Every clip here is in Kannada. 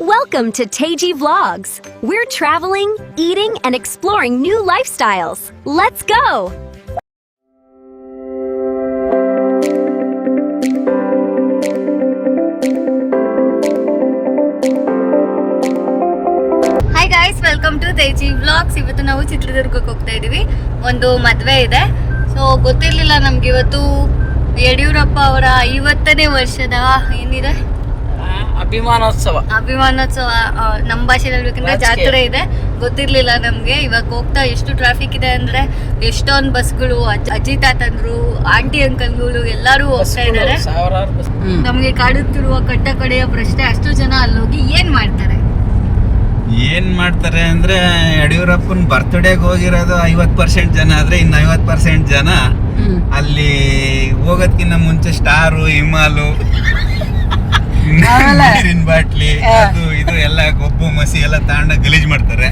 Welcome to Teji Vlogs. We're traveling, eating, and exploring new lifestyles. Let's go! Hi guys, welcome to Teji vlogs. ಇವತ್ತು ನಾವು ಚಿತ್ರದುರ್ಗಕ್ಕೆ ಹೋಗ್ತಾ ಇದೀವಿ. ಒಂದು ಮದುವೆ ಇದೆ. ಸೊ ಗೊತ್ತಿರಲಿಲ್ಲ ನಮ್ಗೆ ಇವತ್ತು ಯಡಿಯೂರಪ್ಪ ಅವರ 50ನೇ ವರ್ಷದ ಏನಿದೆ ಅಭಿಮಾನೋತ್ಸವ ನಮ್ಮ ಭಾಷೆಯಲ್ಲಿ ಹೇಳ್ಬೇಕಂದ್ರೆ ಜಾತ್ರೆ ಇದೆ. ಗೊತ್ತಿರ್ಲಿಲ್ಲ ನಮ್ಗೆ. ಇವಾಗ ಹೋಗ್ತಾ ಎಷ್ಟು ಟ್ರಾಫಿಕ್ ಇದೆ ಅಂದ್ರೆ ಎಷ್ಟೊಂದು ಬಸ್ಗಳು, ಅಜ್ಜಿ ತಾತಂದ್ರು, ಆಂಟಿ ಅಂಕಲ್ಗಳು ಎಲ್ಲರೂ ಹೋಗ್ತಾ ಇದ್ದಾರೆ. ನಮ್ಗೆ ಕಾಡುತ್ತಿರುವ ಕಟ್ಟ ಕಡೆಯ ಪ್ರಶ್ನೆ, ಅಷ್ಟು ಜನ ಅಲ್ಲೋಗಿ ಏನ್ ಮಾಡ್ತಾರೆ ಅಂದ್ರೆ ಯಡಿಯೂರಪ್ಪನ ಬರ್ತ್ಡೇಗೆ ಹೋಗಿರೋದು 50% ಜನ ಆದ್ರೆ ಇನ್ನು 50% ಜನ ಅಲ್ಲಿ ಹೋಗೋದ್ಕಿಂತ ಮುಂಚೆ ಸ್ಟಾರು, ಹಿಮಾಲು, ನೀರಿನ ಬಾಟ್ಲಿ, ಅದು ಇದು ಎಲ್ಲ ಗೊಬ್ಬು ಮಸಿ ಎಲ್ಲ ತಗೊಂಡ ಗಲೀಜ್ ಮಾಡ್ತಾರೆ.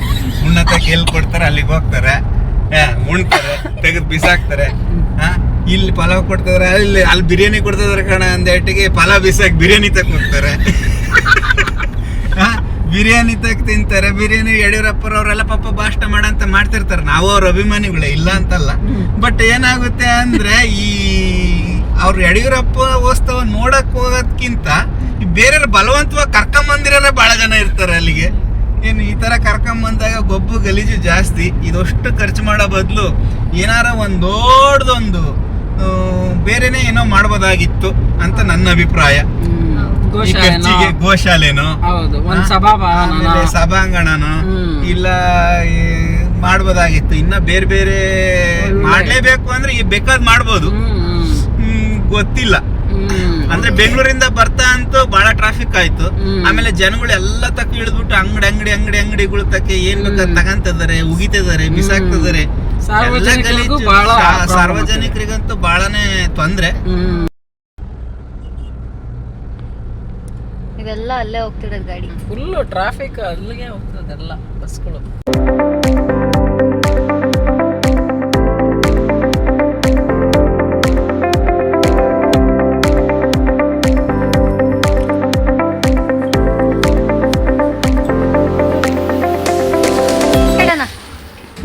ಉನ್ನತ ಕೇಲ್ ಕೊಡ್ತಾರೆ, ಅಲ್ಲಿಗೆ ಹೋಗ್ತಾರೆ, ಉಣ್ತಾರೆ, ತೆಗೆದು ಬಿಸಾಕ್ತಾರೆ. ಇಲ್ಲಿ ಪಲಾವ್ ಕೊಡ್ತಿದಾರೆ, ಅಲ್ಲಿ ಬಿರಿಯಾನಿ ಕೊಡ್ತಿದಾರೆ ಕಣ ಅಂದೇಟಿಗೆ ಪಲಾವ್ ಬಿಸಾಕ್ ಬಿರಿಯಾನಿ ತಕ್ ಹೋಗ್ತಾರೆ. ಬಿರಿಯಾನಿ ತಕ್ ತಿಂತಾರೆ. ಬಿರಿಯಾನಿ ಯಡಿಯೂರಪ್ಪರವರೆಲ್ಲ ಪಾಪ ಭಾಷಣ ಮಾಡಂತ ಮಾಡ್ತಿರ್ತಾರೆ. ನಾವು ಅವ್ರ ಅಭಿಮಾನಿಗಳೇ, ಇಲ್ಲ ಅಂತಲ್ಲ. ಬಟ್ ಏನಾಗುತ್ತೆ ಅಂದ್ರೆ ಈ ಅವ್ರು ಯಡಿಯೂರಪ್ಪ ಉತ್ಸವ ನೋಡಕ್ ಹೋಗೋದ್ಕಿಂತ ಬೇರೆ ಬಲವಂತವಾಗಿ ಕರ್ಕೊಂಬಂದಿರೋರೆ ಬಹಳ ಜನ ಇರ್ತಾರೆ ಅಲ್ಲಿಗೆ. ಏನು ಈ ತರ ಕರ್ಕೊಂಬಂದಾಗ ಗೊಬ್ಬು ಗಲೀಜು ಜಾಸ್ತಿ. ಇದಷ್ಟು ಖರ್ಚು ಮಾಡೋ ಬದಲು ಏನಾರ ಒಂದು ದೊಡ್ಡದೊಂದು ಬೇರೆನೆ ಏನೋ ಮಾಡ್ಬೋದಾಗಿತ್ತು ಅಂತ ನನ್ನ ಅಭಿಪ್ರಾಯ. ಗೋಶಾಲೆನೋ ಸಭಾಂಗಣನೋ ಇಲ್ಲ ಮಾಡ್ಬೋದಾಗಿತ್ತು. ಇನ್ನ ಬೇರೆ ಬೇರೆ ಮಾಡ್ಲೇಬೇಕು ಅಂದ್ರೆ ಈಗ ಬೇಕಾದ್ ಮಾಡ್ಬೋದು. ಗೊತ್ತಿಲ್ಲ ಅಂದ್ರೆ ಬೆಂಗಳೂರಿಂದ ಬರ್ತಾ ಅಂತೂ ಬಹಳ ಟ್ರಾಫಿಕ್ ಆಯ್ತು. ಆಮೇಲೆ ಜನಗಳು ಎಲ್ಲ ತಕ್ಕ ಇಳಿದ್ಬಿಟ್ಟು ಅಂಗಡಿಗಳು ತಕ್ಕ ಏನ್ ಬೇಕಾದ್ ತಗಂತಿದಾರೆ, ಉಗಿತಿದಾರೆ, ಬಿಸಾಕ್ತಿದಾರೆ. ಸಾರ್ವಜನಿಕರಿಗಂತೂ ಬಹಳನೇ ತೊಂದ್ರೆ. ಇವೆಲ್ಲ ಅಲ್ಲೇ ಹೋಗ್ತಿರೋದು ಗಾಡಿ, ಫುಲ್ ಟ್ರಾಫಿಕ್ ಅಲ್ಲಿಗೆ ಹೋಗ್ತದೆಲ್ಲ ಬಸ್ಗಳು.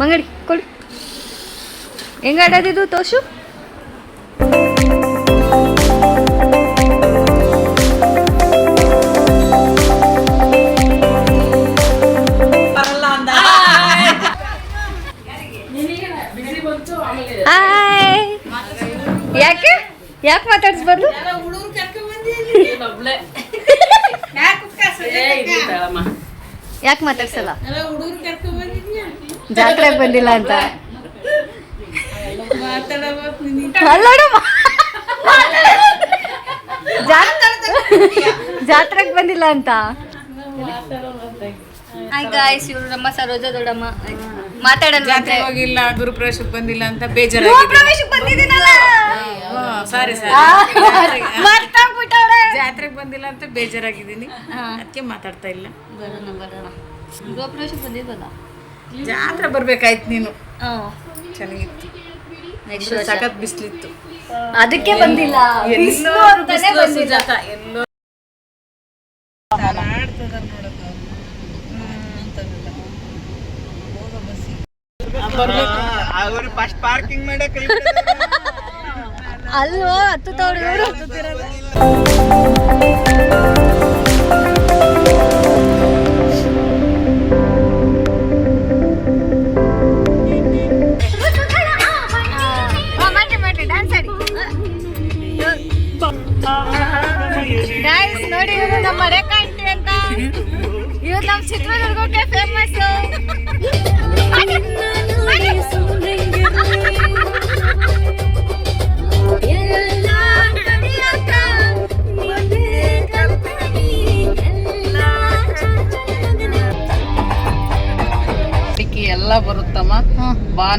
ಮಂಗಡಿ ಕೊಡಿ, ಹೆಂಗ ಆಡೋದಿದು ತೋಷು? ಯಾಕೆ ಮಾತಾಡ್ಸ್ಬಾರ್ದು? ಯಾಕೆ ಮಾತಾಡ್ಸಲ್ಲ? ಜಾತ್ರೆಗೆ ಬಂದಿಲ್ಲ ಅಂತ ಜಾತ್ರೆಗೆ ಬಂದಿಲ್ಲ ಅಂತ. ಇವ್ರು ನಮ್ಮ ಸರೋಜ ದೊಡ್ಡಮ್ಮ ಮಾತಾಡಲ್ಲ. ಜಾತ್ರೆಗೆ ಹೋಗಿಲ್ಲ, ಗುರುಪ್ರವೇಶಕ್ಕೆ ಬಂದಿಲ್ಲ ಅಂತ ಬೇಜಾರಾಗಿದೆ. ಜಾತ್ರೆಗೆ ಬಂದಿಲ್ಲ ಅಂತ ಬೇಜಾರಾಗಿದ್ದೀನಿ, ಅದಕ್ಕೆ ಮಾತಾಡ್ತಾ ಇಲ್ಲ. ಬರೋಣ ಗೃಹಪ್ರವೇಶಕ್ಕೆ ಬಂದಿದ್ದಲ್ಲ, ಜಾತ್ರೆ ಬರ್ಬೇಕಾಯ್ತು ನೀನು. ಚೆನ್ನಾಗಿತ್ತು, ಸಖತ್ ಬಿಸ್ಲಿತ್ತು, ಅದಕ್ಕೆ ಬಂದಿಲ್ಲ. ಎಲ್ಲೋ ಅವ್ರು ಫಸ್ಟ್ ಪಾರ್ಕಿಂಗ್ ಮಾಡಕ್ಕೆ ಅಲ್ವೋ ಹತ್ತುತ್ತವ್ರು ಇವರು. ಮಾಡಿ ಡ್ಯಾನ್ಸ್ ಆಡಿ ಗಾಯ್ಸ್. ನೋಡಿ, ಇವರು ನಮ್ಮ ರೇಖಾ ಆಂಟಿ ಅಂತ. ಇವ್ರು ನಮ್ಮ ಚಿತ್ರದುರ್ಗಕ್ಕೆ ಫೇಮಸ್. ಎಲ್ಲ ಬರುತ್ತಮ್ಮ.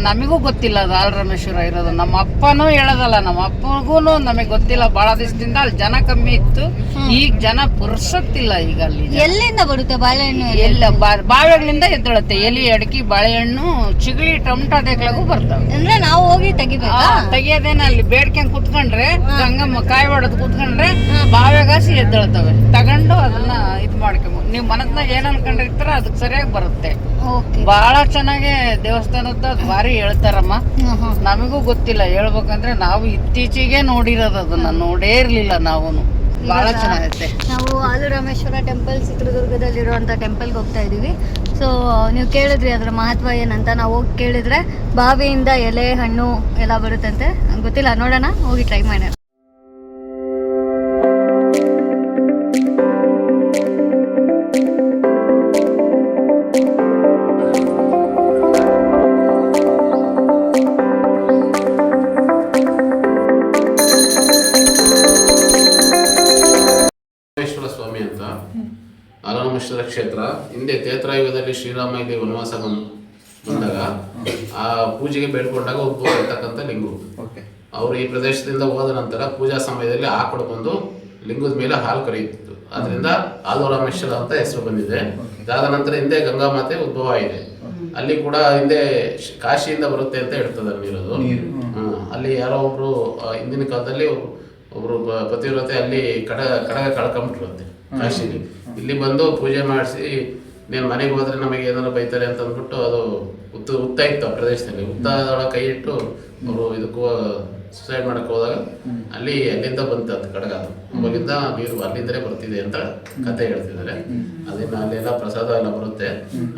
ನಮಗೂ ಗೊತ್ತಿಲ್ಲ ಅದು ಆಲ್ ರಾಮೇಶ್ವರ ಇರೋದು. ನಮ್ಮ ಅಪ್ಪನೂ ಹೇಳೋದಲ್ಲ, ನಮ್ಮ ಅಪ್ಪಗೂ ನಮಗೆ ಗೊತ್ತಿಲ್ಲ. ಬಹಳ ದಿವಸದಿಂದ ಅಲ್ಲಿ ಜನ ಕಮ್ಮಿ ಇತ್ತು, ಈಗ ಜನ ಪುರ್ಸತ್ತಿಲ್ಲ ಈಗ ಅಲ್ಲಿ. ಎಲ್ಲಿಂದ ಬರುತ್ತೆ ಬಾಳೆಹಣ್ಣು? ಎಲ್ಲ ಬಾವಿಗಳಿಂದ ಎದ್ದೇಳುತ್ತೆ. ಎಲಿ, ಅಡಿಕೆ, ಬಾಳೆಹಣ್ಣು, ಚಿಗಳಿ, ಟೊಮಟೊ ದೇಕ್ಲಾಗೂ ಬರ್ತವೆ. ಅಂದ್ರೆ ನಾವು ಹೋಗಿ ತೆಗಿಬೇಕಾ? ತೆಗಿಯೋದೇನ ಅಲ್ಲಿ ಬೇಡ್ಕೊಂಡ್ ಕುತ್ಕೊಂಡ್ರೆ, ಗಂಗಮ್ಮ ಕಾಯಿ ಹೊಡೆದ್ ಕುತ್ಕೊಂಡ್ರೆ ಬಾವಿಗಾಸಿ ಎದ್ದೇಳ್ತವೆ. ತಗೊಂಡು ಅದನ್ನ ಇದ್ ಮಾಡ್ಕೊಂಬ. ನೀವು ಮನಸ್ನಾಗ ಏನ್ ಅನ್ಕೊಂಡಿರ್ತಾರ ಅದಕ್ಕೆ ಸರಿಯಾಗಿ ಬರುತ್ತೆ. ಬಹಳ ಚೆನ್ನಾಗಿ ದೇವಸ್ಥಾನದ ಭಾರಿ ಹೇಳ್ತಾರಮ್ಮ. ನಮಗೂ ಗೊತ್ತಿಲ್ಲ, ಹೇಳ್ಬೇಕಂದ್ರೆ ನಾವು ಇತ್ತೀಚೆಗೆ ನೋಡಿರೋದು, ಅದನ್ನ ನೋಡೇ ಇರ್ಲಿಲ್ಲ ನಾವು. ಬಹಳ ಚೆನ್ನಾಗೈತೆ. ನಾವು ಆಲು ರಾಮೇಶ್ವರ ಟೆಂಪಲ್ ಚಿತ್ರದುರ್ಗದಲ್ಲಿರುವಂಥ ಟೆಂಪಲ್ಗೆ ಹೋಗ್ತಾ ಇದ್ದೀವಿ. ಸೊ ನೀವು ಕೇಳಿದ್ರಿ ಅದರ ಮಹತ್ವ ಏನಂತ. ನಾವು ಹೋಗಿ ಕೇಳಿದ್ರೆ ಬಾವಿಯಿಂದ ಎಲೆ, ಹಣ್ಣು ಎಲ್ಲ ಬರುತ್ತಂತೆ. ಗೊತ್ತಿಲ್ಲ, ನೋಡೋಣ, ಹೋಗಿ ಟ್ರೈ ಮಾಡೋಣ. ಸ್ವಾಮಿ ಅಂತ ಆಲರಾಮೇಶ್ವರ ಕ್ಷೇತ್ರ. ಹಿಂದೆ ತ್ರೇತಾಯುಗದಲ್ಲಿ ಶ್ರೀರಾಮ ಇಲ್ಲಿ ವನವಾಸ ಬಂದಾಗ ಆ ಪೂಜೆಗೆ ಬೇಡ್ಕೊಂಡಾಗ ಉದ್ಭವ ಇರ್ತಕ್ಕಂಥ ಲಿಂಗು. ಅವರು ಈ ಪ್ರದೇಶದಿಂದ ಹೋದ ನಂತರ ಪೂಜಾ ಸಮಯದಲ್ಲಿ ಆಕಳು ಬಂದು ಲಿಂಗದ ಮೇಲೆ ಹಾಲು ಕರೆಯುತ್ತಿತ್ತು. ಅದರಿಂದ ಆಲರಾಮೇಶ್ವರ ಅಂತ ಹೆಸರು ಬಂದಿದೆ. ಇದಾದ ನಂತರ ಹಿಂದೆ ಗಂಗಾ ಮಾತೆ ಉದ್ಭವ ಇದೆ. ಅಲ್ಲಿ ಕೂಡ ಹಿಂದೆ ಕಾಶಿಯಿಂದ ಬರುತ್ತೆ ಅಂತ ಹೇಳ್ತದೆ ನೀರದು. ಅಲ್ಲಿ ಯಾರೋ ಒಬ್ರು ಹಿಂದಿನ ಕಾಲದಲ್ಲಿ ಒಬ್ರು ಪತಿವ್ರತೆ ಅಲ್ಲಿ ಕಡಗ ಕಳ್ಕೊಂಬಿಟ್ಟಿರುತ್ತೆ ಕಾಶಿಲಿ. ಇಲ್ಲಿ ಬಂದು ಪೂಜೆ ಮಾಡಿಸಿ ನೀನು ಮನೆಗೆ ಹೋದ್ರೆ ನಮಗೆ ಏನಾರು ಬೈತಾರೆ ಅಂತ ಅಂದ್ಬಿಟ್ಟು ಅದು ಉತ್ತ ಇತ್ತು ಆ ಪ್ರದೇಶದಲ್ಲಿ. ಉತ್ತದೊಳಗೆ ಕೈ ಇಟ್ಟು ಅವರು ಇದಕ್ಕೂ ಸುಸೈಡ್ ಮಾಡಕ್ಕೆ ಹೋದಾಗ ಅಲ್ಲಿಂದ ಬಂತು ಅದು ಕಡಗ. ಅವಾಗಿಂದ ನೀರು ಅಲ್ಲಿಂದಲೇ ಬರ್ತಿದೆ ಅಂತ ಕತೆ ಹೇಳ್ತಿದ್ದಾರೆ. ಅದನ್ನ ಅಲ್ಲೆಲ್ಲ ಪ್ರಸಾದ ಎಲ್ಲ ಬರುತ್ತೆ,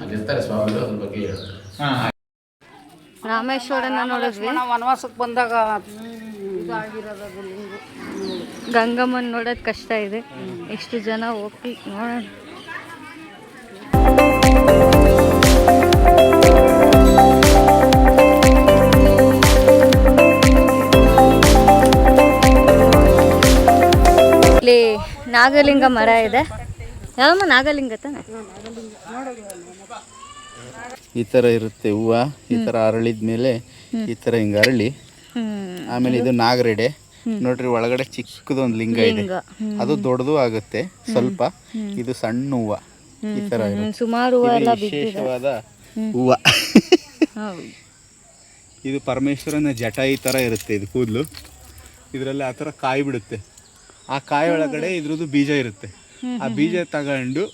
ಅಲ್ಲಿರ್ತಾರೆ ಸ್ವಾಮಿಗಳು, ಅದ್ರ ಬಗ್ಗೆ ಹೇಳ್ತಾರೆ. ರಾಮೇಶ್ವರನ ನೋಡಿದ್ವಿ. ವನವಾಸಕ್ಕೆ ಬಂದಾಗ ಇದಾಗಿರೋದು ಲಿಂಗು. ಗಂಗಮ್ಮನ ನೋಡೋದು ಕಷ್ಟ ಇದೆ. ಎಷ್ಟು ಜನ ಹೋಗಿ ನೋಡೋಣ. ಇಲ್ಲಿ ನಾಗಲಿಂಗ ಮರ ಇದೆ. ಯಾವಮ್ಮ ನಾಗಲಿಂಗ ತಾನೆ? ಈ ತರ ಇರುತ್ತೆ ಹೂವು. ಈ ತರ ಅರಳಿದ ಮೇಲೆ ಈ ತರ ಹಿಂಗ ಅರಳಿ ಆಮೇಲೆ ಇದು ನಾಗರೆಡೆ ನೋಡ್ರಿ. ಒಳಗಡೆ ಚಿಕ್ಕದೊಂದು ಲಿಂಗ ಇದೆ, ಅದು ದೊಡ್ಡದು ಆಗುತ್ತೆ ಸ್ವಲ್ಪ. ಇದು ಸಣ್ಣ ಹೂವು ಈ ತರ ಸುಮಾರು ವಿಶೇಷವಾದ ಹೂವ. ಇದು ಪರಮೇಶ್ವರನ ಜಟ ಈ ತರ ಇರುತ್ತೆ. ಇದು ಕೂದಲು ಇದರಲ್ಲಿ ಆ ಥರ ಕಾಯಿ ಬಿಡುತ್ತೆ. ಆ ಕಾಯಿ ಒಳಗಡೆ ಇದ್ರದ್ದು ಬೀಜ ಇರುತ್ತೆ. ಆ ಬೀಜ ತಗೊಂಡು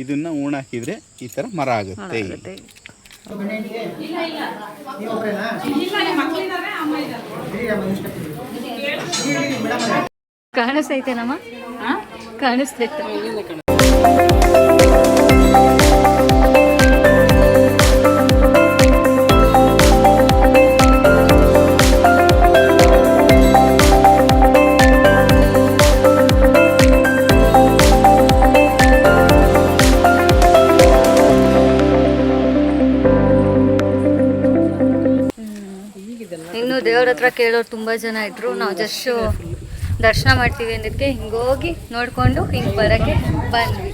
ಇದನ್ನ ಹಾಕಿದ್ರೆ ಈ ತರ ಮರ ಆಗುತ್ತೆ. ಕಾಣಿಸ್ತೈತೇನಮ್ಮ? ಕಾಣಿಸ್ತೈತೆ. ಇನ್ನು ದೇವ್ರ ಹತ್ರ ಕೇಳೋರು ತುಂಬ ಜನ ಇದ್ರು. ನಾವು ಜಸ್ಟ್ ದರ್ಶನ ಮಾಡ್ತೀವಿ ಅಂದಿದ್ದಕ್ಕೆ ಹಿಂಗೋಗಿ ನೋಡಿಕೊಂಡು ಹಿಂಗೆ ಬರೋಕ್ಕೆ ಬಂದ್ವಿ.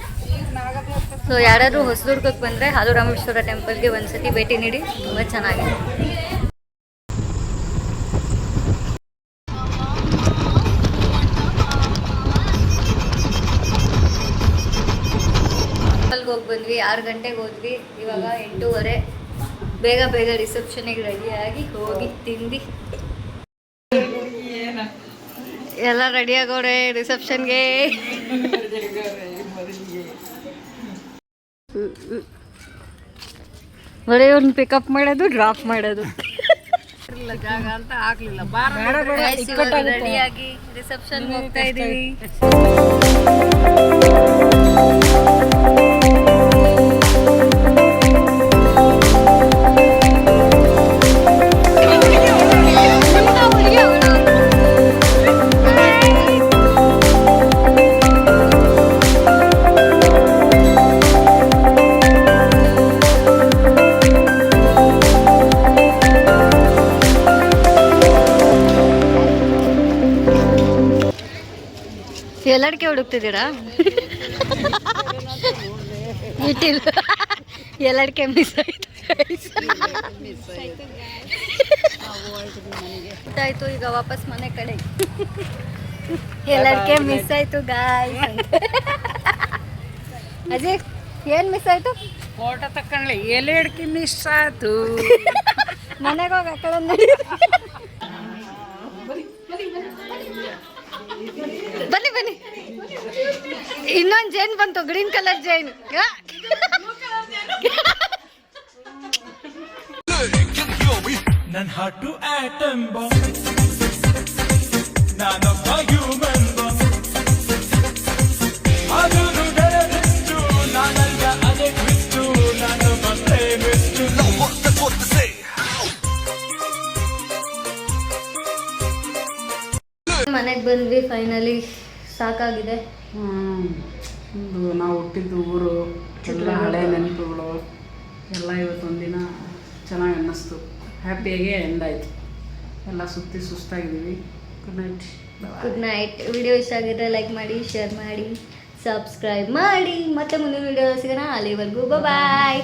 ಸೊ ಯಾರಾದರೂ ಹೊಸದುರ್ಗಕ್ಕೆ ಬಂದರೆ ಆಲರಾಮೇಶ್ವರ ಟೆಂಪಲ್ಗೆ ಒಂದ್ಸತಿ ಭೇಟಿ ನೀಡಿ, ತುಂಬ ಚೆನ್ನಾಗಿದೆ. ಟೆಂಪಲ್ಗೆ ಹೋಗಿ ಬಂದ್ವಿ. 6 ಗಂಟೆಗೆ ಹೋದ್ವಿ, ಇವಾಗ 8:30. ಬೇಗ ಬೇಗ ರಿಸೆಪ್ಷನಿಗೆ ರೆಡಿಯಾಗಿ ಹೋಗಿ ತಿಂದು ಎಲ್ಲ ರೆಡಿ ಆಗೋರೆ ರಿಸೆಪ್ಷನ್ಗೆ. ಬರೀ ಒಂದು ಪಿಕಪ್ ಮಾಡೋದು, ಡ್ರಾಪ್ ಮಾಡೋದು. ಜಾಗ ಅಂತ ಆಗ್ಲಿಲ್ಲ. ರೆಡಿಯಾಗಿ ರಿಸೆಪ್ಷನ್ಗೆ ಹೋಗ್ತಾ ಇದೀವಿ. ಎಲ್ಲಡಿಕೆ ಹುಡುಕ್ತಿದ್ದೀರಾ? ಇಟ್ಟಿಲ್ಲ, ಎಲ್ಲಡಿಕೆ ಮಿಸ್ ಆಯ್ತು. ಆಯ್ತು ಈಗ ವಾಪಸ್ ಮನೆ ಕಡೆ ಎಲ್ಲರಿಗೆ ಮಿಸ್ ಆಯ್ತು ಗಾಯ್ಸ್. ಅಜಯ್ ಏನ್ ಮಿಸ್ ಆಯ್ತು? ಫೋಟೋ ತಕೊಂಡ್ಲಿ ಎಲೆ ಹಿಡ್ಕಿ ಮಿಸ್ ಆಯ್ತು. ಮನೆಗೆ ಹೋಗಿ ಆ ಕಡೆ ಬನ್ನಿ ಬನ್ನಿ. ಇನ್ನೊಂದು ಜೈನ್ ಬಂತು, ಗ್ರೀನ್ ಕಲರ್ ಜೈನ್. ನನ್ನ ಹಾಟು ಆಟಮ್ ಬಾಂಬ್, ನಾನೊಬ್ಬ ಹ್ಯೂಮನ್ ಬಾಂಬ್, ಅದು ಹೃದಯವಿಷ್ಟು ನಾನಲ್ಲ ಅದೇ ಕ್ರಿಸ್ಟು, ನಾನೊಬ್ಬ ಪ್ರೇಮಿಸ್ಟು. ಮನೆಗೆ ಬಂದ್ವಿ ಫೈನಲಿ. ಸಾಕಾಗಿದೆ. ನಾವು ಹುಟ್ಟಿದ್ದು ಊರು ಎಲ್ಲ ಹಳೆ ನೆನಪುಗಳು ಎಲ್ಲ ಇವತ್ತೊಂದಿನ ಚೆನ್ನಾಗಿ ಅನ್ನಿಸ್ತು. ಹ್ಯಾಪಿಯಾಗಿ ಎಂಡ್ ಆಯಿತು. ಎಲ್ಲ ಸುಸ್ತಾಗಿದ್ದೀವಿ. Good night. Good night. Video ಇಷ್ಟ ಆಗಿದ್ರೆ ಲೈಕ್ ಮಾಡಿ, ಶೇರ್ ಮಾಡಿ, ಸಬ್ಸ್ಕ್ರೈಬ್ ಮಾಡಿ. ಮತ್ತೆ ಮುಂದಿನ ವಿಡಿಯೋ ಸಿಗೋಣ. ಅಲ್ಲಿವರೆಗೂ ಬಾಯ್.